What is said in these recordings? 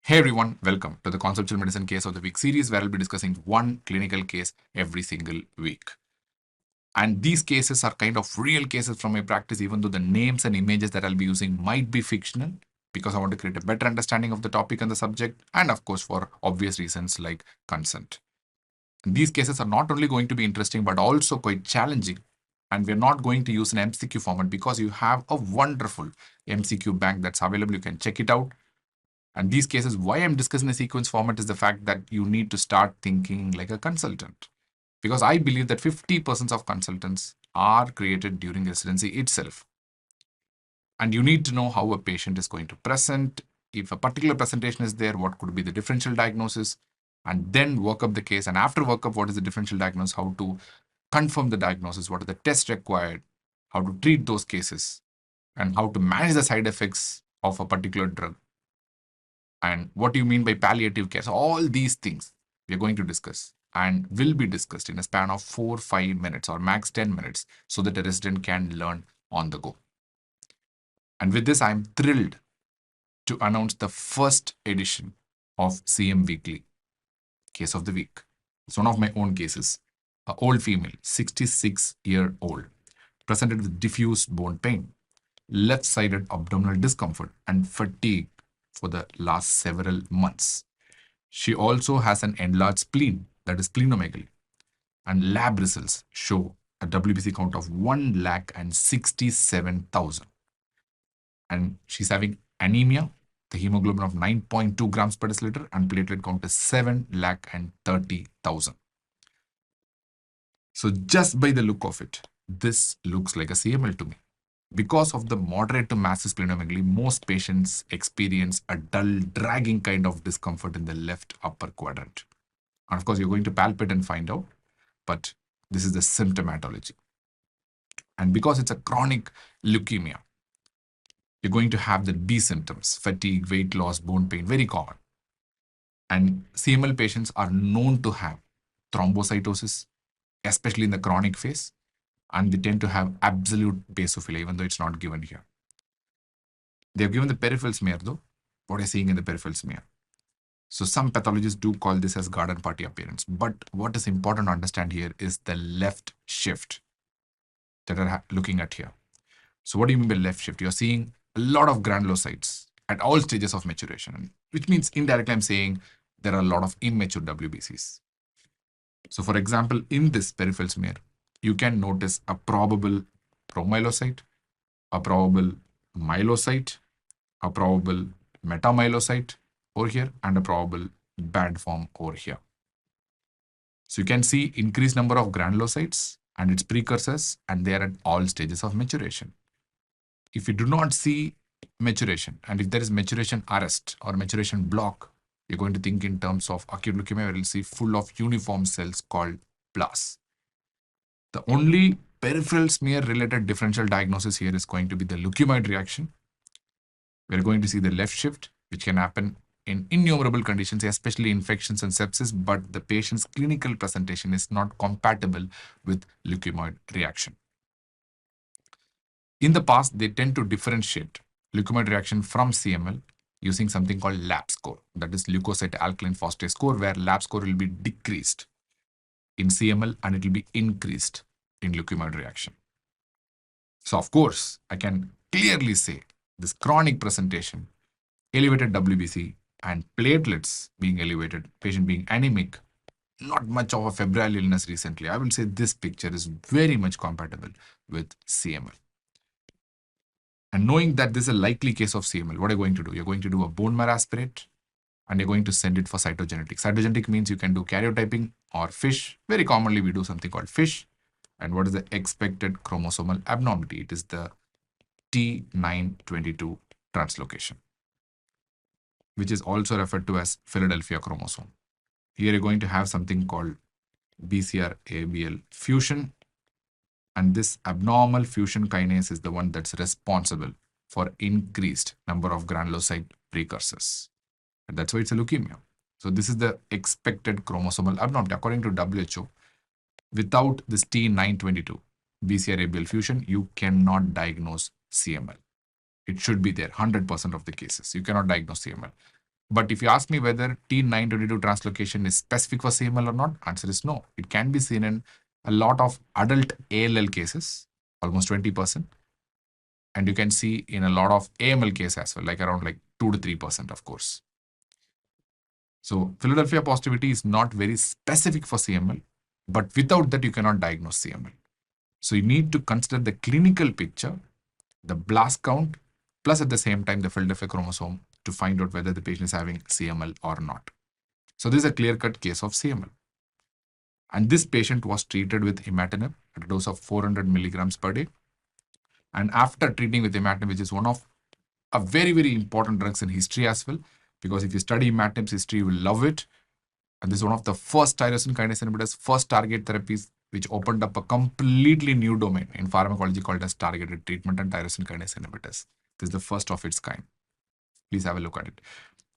Hey everyone, welcome to the Conceptual Medicine Case of the Week series where I'll be discussing one clinical case every single week. And these cases are kind of real cases from my practice, even though the names and images that I'll be using might be fictional, because I want to create a better understanding of the topic and the subject, and of course, for obvious reasons like consent. And these cases are not only going to be interesting, but also quite challenging. And we're not going to use an MCQ format because you have a wonderful MCQ bank that's available. You can check it out. And these cases, why I'm discussing the sequence format is the fact that you need to start thinking like a consultant. Because I believe that 50% of consultants are created during residency itself. And you need to know how a patient is going to present. If a particular presentation is there, what could be the differential diagnosis? And then work up the case. And after workup, what is the differential diagnosis? How to confirm the diagnosis? What are the tests required? How to treat those cases? And how to manage the side effects of a particular drug? And what do you mean by palliative care? So all these things we are going to discuss and will be discussed in a span of 4-5 minutes or max 10 minutes so that a resident can learn on the go. And with this, I'm thrilled to announce the first edition of CM Weekly, Case of the Week. It's one of my own cases. An old female, 66-year-old, presented with diffuse bone pain, left-sided abdominal discomfort, and fatigue for the last several months. She also has an enlarged spleen, that is splenomegaly, and lab results show a WBC count of 1,67,000. And she's having anemia, the hemoglobin of 9.2 grams per deciliter, and platelet count is 7,30,000. So just by the look of it, this looks like a CML to me. Because of the moderate to massive splenomegaly, most patients experience a dull, dragging kind of discomfort in the left upper quadrant. And of course, you're going to palpate and find out, but this is the symptomatology. And because it's a chronic leukemia, you're going to have the B symptoms: fatigue, weight loss, bone pain, very common. And CML patients are known to have thrombocytosis, especially in the chronic phase, and they tend to have absolute basophilia, even though it's not given here. They've given the peripheral smear though. What are you seeing in the peripheral smear? So some pathologists do call this as garden party appearance. But what is important to understand here is the left shift that are looking at here. So what do you mean by left shift? You're seeing a lot of granulocytes at all stages of maturation, which means indirectly I'm saying there are a lot of immature WBCs. So for example, in this peripheral smear, you can notice a probable promyelocyte, a probable myelocyte, a probable metamyelocyte over here, and a probable bad form over here. So you can see increased number of granulocytes and its precursors, and they are at all stages of maturation. If you do not see maturation, and if there is maturation arrest or maturation block, you're going to think in terms of acute leukemia, where you'll see full of uniform cells called blasts. The only peripheral smear related differential diagnosis here is going to be the leukemioid reaction. We're going to see the left shift, which can happen in innumerable conditions, especially infections and sepsis, but the patient's clinical presentation is not compatible with leukemioid reaction. In the past, they tend to differentiate leukemioid reaction from CML using something called lab score, that is leukocyte alkaline phosphatase score, where lab score will be decreased in CML and it will be increased in leukemioid reaction. So of course, I can clearly say this chronic presentation, elevated WBC and platelets being elevated, patient being anemic, not much of a febrile illness recently, I will say this picture is very much compatible with CML. And knowing that this is a likely case of CML, what are you going to do? You're going to do a bone marrow aspirate and you're going to send it for cytogenetic. Cytogenetic means you can do karyotyping or FISH. Very commonly, we do something called FISH. And what is the expected chromosomal abnormality? It is the T922 translocation, which is also referred to as Philadelphia chromosome. Here you're going to have something called BCR-ABL fusion. And this abnormal fusion kinase is the one that's responsible for increased number of granulocyte precursors. And that's why it's a leukemia. So this is the expected chromosomal abnormality. According to WHO, without this T922 BCR-ABL fusion, you cannot diagnose CML. It should be there 100% of the cases. You cannot diagnose CML. But if you ask me whether T922 translocation is specific for CML or not, answer is no. It can be seen in a lot of adult ALL cases, almost 20%. And you can see in a lot of AML case as well, like around like 2 to 3%, of course. So Philadelphia positivity is not very specific for CML, but without that, you cannot diagnose CML. So you need to consider the clinical picture, the blast count, plus at the same time, the Philadelphia chromosome to find out whether the patient is having CML or not. So this is a clear-cut case of CML. And this patient was treated with Imatinib at a dose of 400 milligrams per day. And after treating with Imatinib, which is one of a very, very important drugs in history as well, because if you study Imatinib's history, you will love it. And this is one of the first tyrosine kinase inhibitors, first target therapies, which opened up a completely new domain in pharmacology called as targeted treatment and tyrosine kinase inhibitors. This is the first of its kind. Please have a look at it.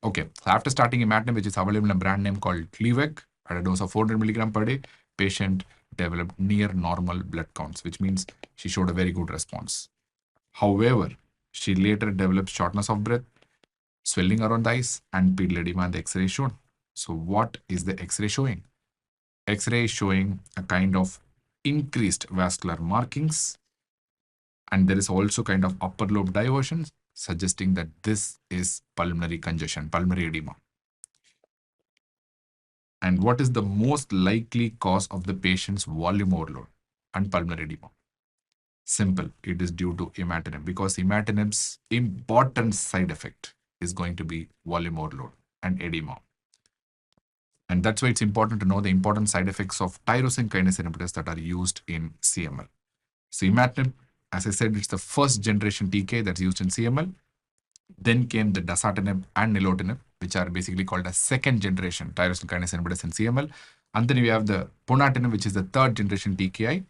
Okay, so after starting Imatinib, which is available in a brand name called Gleevec, at a dose of 400 milligram per day, patient developed near normal blood counts, which means she showed a very good response. However, she later developed shortness of breath, swelling around the eyes, and pedal edema, and the X-ray shown. So what is the X-ray showing? X-ray is showing a kind of increased vascular markings, and there is also kind of upper lobe diversion, suggesting that this is pulmonary congestion, pulmonary edema. And what is the most likely cause of the patient's volume overload and pulmonary edema? Simple, it is due to Imatinib, because Imatinib's important side effect is going to be volume overload and edema. And that's why it's important to know the important side effects of tyrosine kinase inhibitors that are used in CML. So Imatinib, as I said, it's the first generation TK that's used in CML. Then came the dasatinib and nilotinib, which are basically called as second generation tyrosine kinase inhibitors in CML. And then we have the ponatinib, which is the third generation TKI.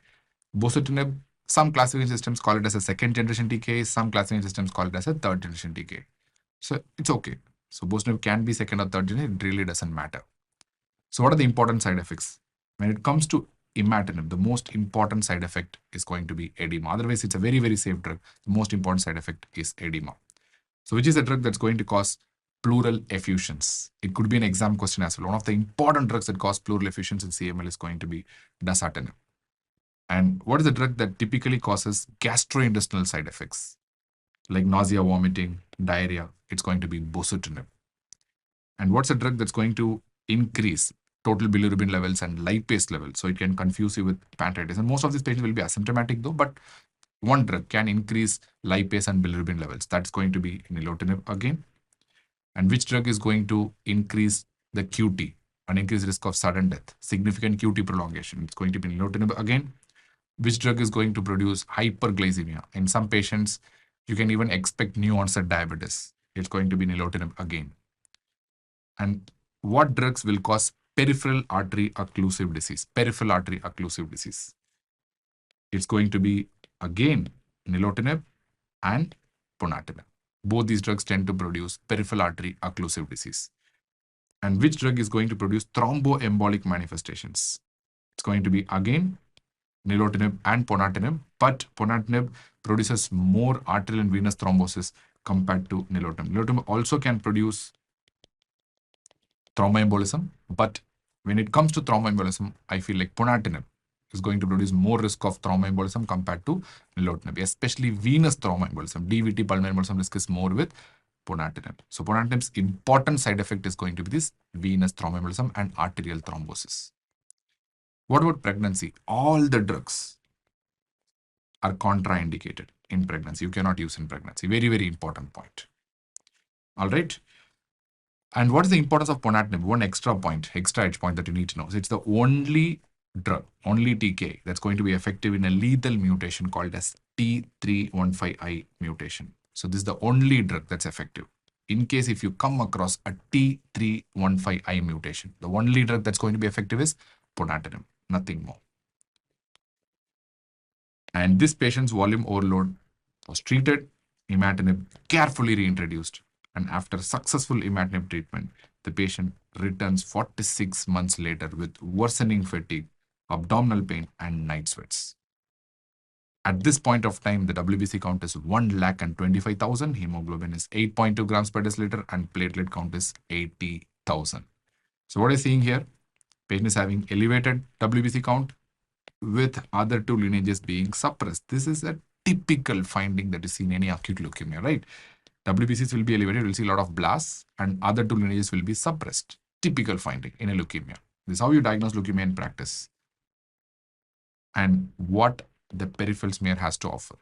Bosutinib, some classification systems call it as a second generation TKI, some classification systems call it as a third generation TKI. So it's okay. So bosutinib can be second or third generation, it really doesn't matter. So what are the important side effects? When it comes to Imatinib, the most important side effect is going to be edema. Otherwise, it's a very, very safe drug. The most important side effect is edema. So which is a drug that's going to cause pleural effusions? It could be an exam question as well. One of the important drugs that cause pleural effusions in CML is going to be dasatinib. And what is the drug that typically causes gastrointestinal side effects like nausea, vomiting, diarrhea? It's going to be bosutinib. And what's a drug that's going to increase total bilirubin levels and lipase levels? So it can confuse you with pancreatitis. And most of these patients will be asymptomatic though, but one drug can increase lipase and bilirubin levels. That's going to be nilotinib again. And which drug is going to increase the QT, an increased risk of sudden death, significant QT prolongation? It's going to be nilotinib again. Which drug is going to produce hyperglycemia? In some patients, you can even expect new onset diabetes. It's going to be nilotinib again. And what drugs will cause peripheral artery occlusive disease? Peripheral artery occlusive disease. It's going to be again nilotinib and ponatinib. Both these drugs tend to produce peripheral artery occlusive disease. And which drug is going to produce thromboembolic manifestations? It's going to be again nilotinib and ponatinib, but ponatinib produces more arterial and venous thrombosis compared to nilotinib. Nilotinib also can produce thromboembolism, but when it comes to thromboembolism, I feel like ponatinib is going to produce more risk of thromboembolism compared to nilotinib, especially venous thromboembolism. DVT pulmonary embolism risk is more with ponatinib. So ponatinib's important side effect is going to be this venous thromboembolism and arterial thrombosis. What about pregnancy? All the drugs are contraindicated in pregnancy. You cannot use in pregnancy. Very, very important point. All right. And what is the importance of ponatinib? One extra edge point that you need to know. So it's the only drug, only TK that's going to be effective in a lethal mutation called as T315I mutation. So this is the only drug that's effective. In case if you come across a T315I mutation, the only drug that's going to be effective is ponatinib, nothing more. And this patient's volume overload was treated, Imatinib carefully reintroduced, and after successful Imatinib treatment, the patient returns 46 months later with worsening fatigue, abdominal pain, and night sweats. At this point of time, the WBC count is 1,25,000, hemoglobin is 8.2 grams per deciliter, and platelet count is 80,000. So what are you seeing here? Patient is having elevated WBC count with other two lineages being suppressed. This is a typical finding that is seen in any acute leukemia, right? WBCs will be elevated, we'll see a lot of blasts, and other two lineages will be suppressed. Typical finding in a leukemia. This is how you diagnose leukemia in practice. And what the peripheral smear has to offer.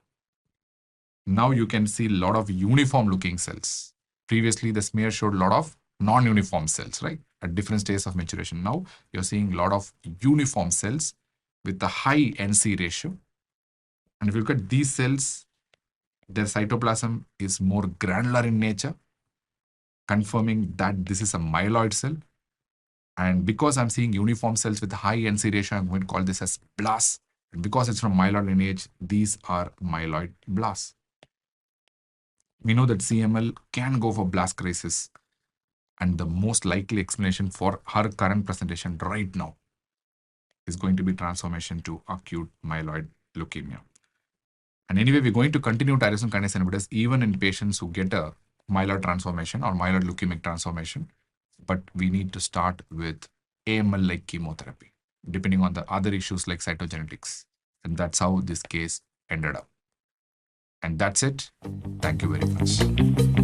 Now you can see a lot of uniform looking cells. Previously, the smear showed a lot of non-uniform cells, right? At different stages of maturation. Now you're seeing a lot of uniform cells with a high NC ratio. And if you look at these cells, their cytoplasm is more granular in nature, confirming that this is a myeloid cell. And because I'm seeing uniform cells with high NC ratio, I'm going to call this as blasts. And because it's from myeloid lineage, these are myeloid blasts. We know that CML can go for blast crisis. And the most likely explanation for her current presentation right now is going to be transformation to acute myeloid leukemia. And anyway, we're going to continue tyrosine kinase inhibitors even in patients who get a myeloid transformation or myeloid leukemic transformation. But we need to start with AML-like chemotherapy, depending on the other issues like cytogenetics. And that's how this case ended up. And that's it. Thank you very much.